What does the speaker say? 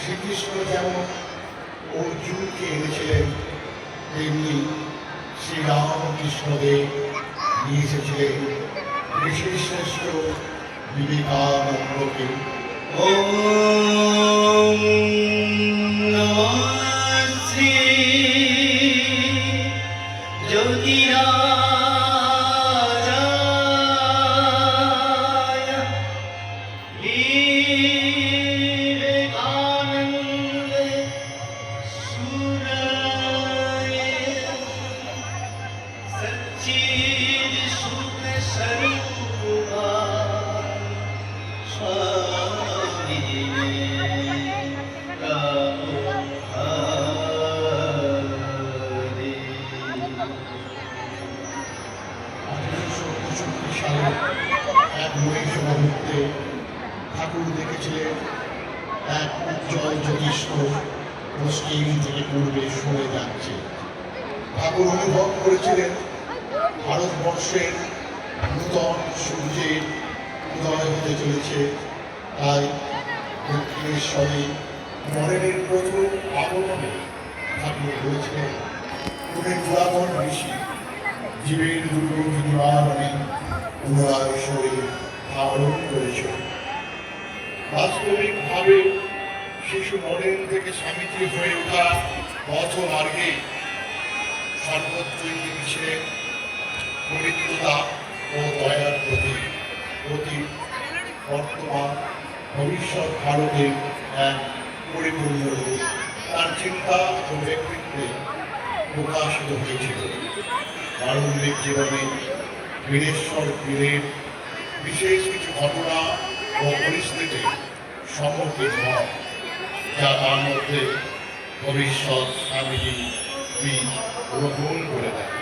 শ্রীকৃষ্ণ যেমন অর্জুনকে এনেছিলেন, তেমনি শ্রীরামকৃষ্ণদেব নিয়ে এসেছিলেন ঋষির শ্রেষ্ঠ বিবেকানন্দকে। ওম নমঃ শ্রী জ্যোতিরাজায় বিবেকানন্দ সুরায় সচ্চিদ সুখ স্বরূপায় স্বামিনে নমো হরে। 1865 সালে এক নৈশ মুহূর্তে ঠাকুর দেখেছিলেন এক উজ্জ্বল জ্যোতিষ্ক পশ্চিম থেকে পূর্বে সরে যাচ্ছে। ঠাকুর অনুভব করেছিলেন ভারতবর্ষের নূতন সূর্যের উদয় হতে চলেছে। তাই দক্ষিণেশ্বরে নরেনের প্রথম আগমনে ঠাকুর বলেছিলেন, তুমি পুরাতন ঋষি, জীবের দুর্গতি নিবারণে পুনরায় শরীর ধারণ করেছ। বাস্তবিকভাবে শিশু নরেন থেকে স্বামীজি হয়ে ওঠা পথ মার্গে সর্বত্রই তিনি ছিলেন পবিত্রতা ও দয়ার প্রতি বর্তমান ভবিষ্যৎ ভারতের এক পরিপূর্ণ রূপ তার চিন্তা ও ব্যক্তিত্বে প্রকাশিত হয়েছিল। প্রারম্ভিক জীবনে বীরেশ্বর বীরের বিশেষ কিছু ঘটনা ও পরিস্থিতি সম্মুখীন হয়, যা তার মধ্যে ভবিষ্যৎ স্বামীজি বীজ রোপণ করে দেয়।